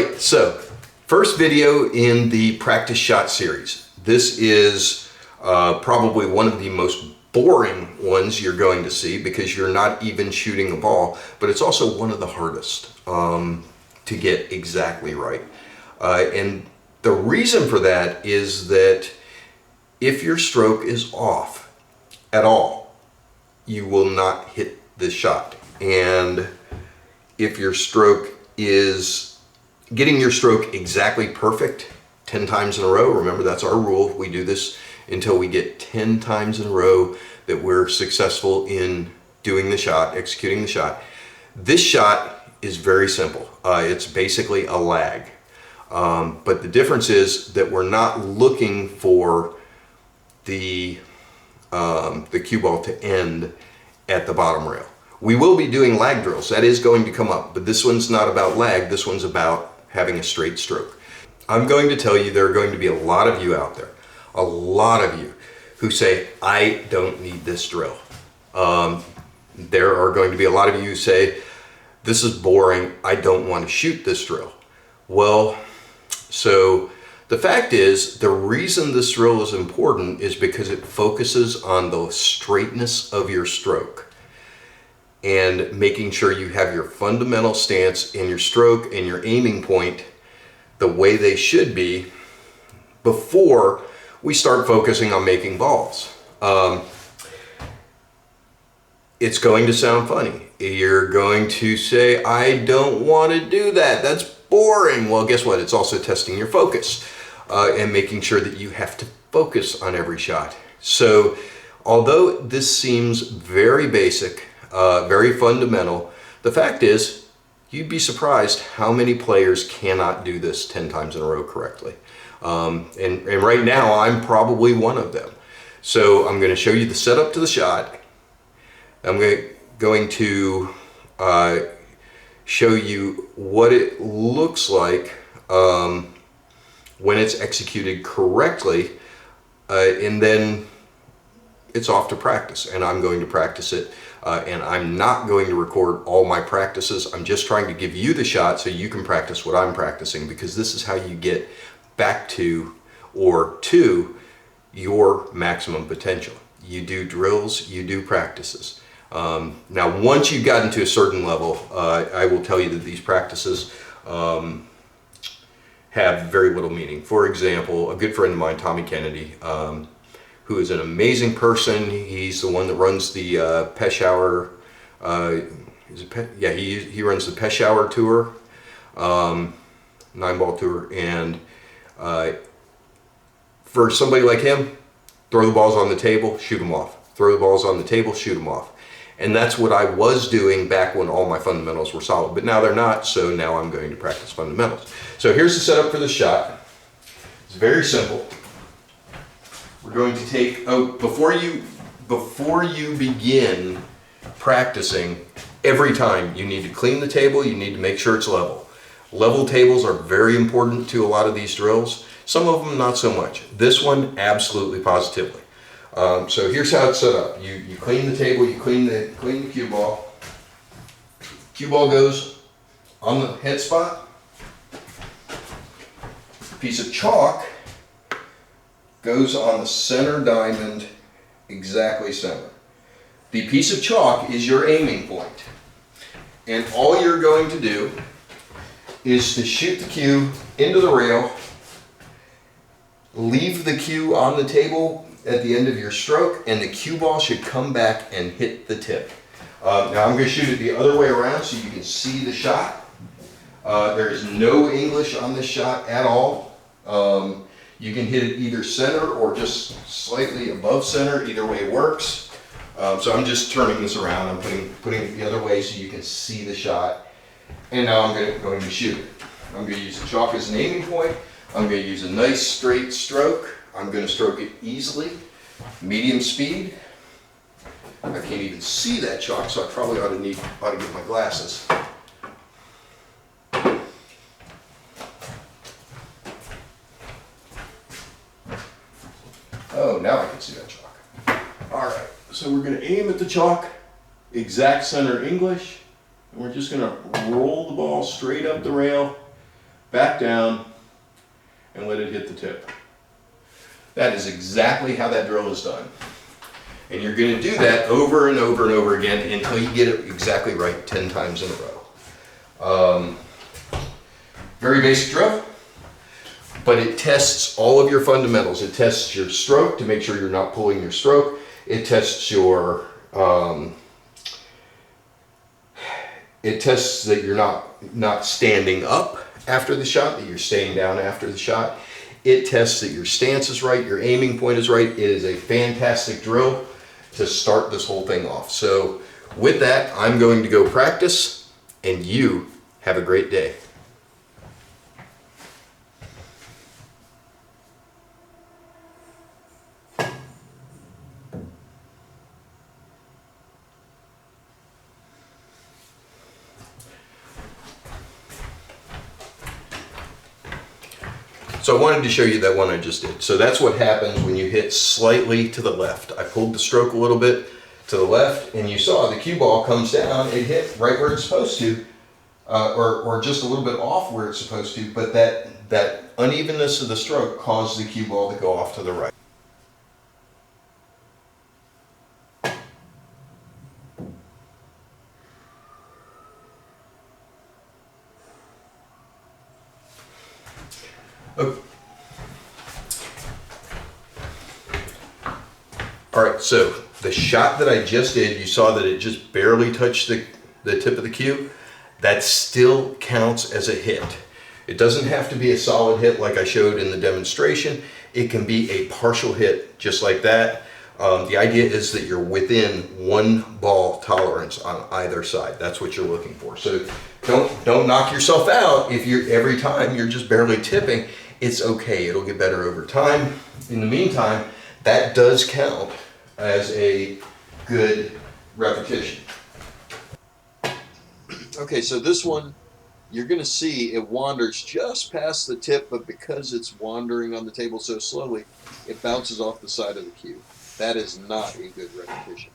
right, so first video in the practice shot series. This is probably one of the most boring ones you're going to see because you're not even shooting a ball, but it's also one of the hardest to get exactly right. And the reason for that is that if your stroke is off at all, you will not hit the shot. And if your stroke is getting your stroke exactly perfect 10 times in a row, remember that's our rule. We do this until we get 10 times in a row that we're successful in doing the shot, executing the shot. This shot is very simple. It's basically a lag. But the difference is that we're not looking for the cue ball to end at the bottom rail. We will be doing lag drills. That is going to come up, but this one's not about lag. This one's about having a straight stroke. I'm going to tell you there are going to be a lot of you out there, a lot of you who say, I don't need this drill. There are going to be a lot of you who say, this is boring, I don't want to shoot this drill. Well, so the fact is, the reason this drill is important is because it focuses on the straightness of your stroke and making sure you have your fundamental stance in your stroke and your aiming point the way they should be before we start focusing on making balls. It's going to sound funny. You're going to say, I don't want to do that. That's boring. Well, guess what? It's also testing your focus and making sure that you have to focus on every shot. So although this seems very basic, very fundamental, the fact is you'd be surprised how many players cannot do this 10 times in a row correctly. And right now I'm probably one of them. So I'm going to show you the setup to the shot. I'm going to show you what it looks like when it's executed correctly, and then it's off to practice, and I'm going to practice it, and I'm not going to record all my practices. I'm just trying to give you the shot so you can practice what I'm practicing, because this is how you get back to or to your maximum potential. You do drills, you do practices. Now, once you've gotten to a certain level, I will tell you that these practices have very little meaning. For example, a good friend of mine, Tommy Kennedy, who is an amazing person. He's the one that runs the Peshawar. He runs the Peshawar tour, 9-ball tour, and for somebody like him, throw the balls on the table, shoot them off. Throw the balls on the table, shoot them off. And that's what I was doing back when all my fundamentals were solid, but now they're not, so now I'm going to practice fundamentals. So here's the setup for the shot. It's very simple. We're going to take, before you begin practicing, every time you need to clean the table, you need to make sure it's level. Level tables are very important to a lot of these drills. Some of them not so much. This one, absolutely positively. So here's how it's set up. You clean the table, you clean the cue ball. Cue ball goes on the head spot. Piece of chalk goes on the center diamond, exactly center. The piece of chalk is your aiming point. And all you're going to do is to shoot the cue into the rail, leave the cue on the table at the end of your stroke, and the cue ball should come back and hit the tip. Now I'm going to shoot it the other way around so you can see the shot. There is no English on this shot at all. You can hit it either center or just slightly above center. Either way works. So I'm just turning this around. I'm putting it the other way so you can see the shot. And now I'm going to shoot it. I'm going to use the chalk as an aiming point. I'm going to use a nice straight stroke. I'm going to stroke it easily, medium speed. I can't even see that chalk, so I probably ought to get my glasses. Oh, now I can see that chalk. All right, so we're going to aim at the chalk, exact center English, and we're just going to roll the ball straight up the rail, back down, and let it hit the tip. That is exactly how that drill is done. And you're going to do that over and over and over again until you get it exactly right 10 times in a row. Very basic drill, but it tests all of your fundamentals. It tests your stroke to make sure you're not pulling your stroke. It tests your, it tests that you're not standing up after the shot, that you're staying down after the shot. It tests that your stance is right, your aiming point is right. It is a fantastic drill to start this whole thing off. So with that, I'm going to go practice, and you have a great day. So I wanted to show you that one I just did. So that's what happens when you hit slightly to the left. I pulled the stroke a little bit to the left, and you saw the cue ball comes down. It hit right where it's supposed to, or just a little bit off where it's supposed to, but that unevenness of the stroke caused the cue ball to go off to the right. Okay. All right, so the shot that I just did, you saw that it just barely touched the tip of the cue. That still counts as a hit. It doesn't have to be a solid hit like I showed in the demonstration. It can be a partial hit just like that. The idea is that you're within one ball tolerance on either side. That's what you're looking for. So don't knock yourself out if you're every time you're just barely tipping. It's okay. It'll get better over time. In the meantime, that does count as a good repetition. Okay, so this one, you're going to see it wanders just past the tip, but because it's wandering on the table so slowly, it bounces off the side of the cue. That is not a good repetition.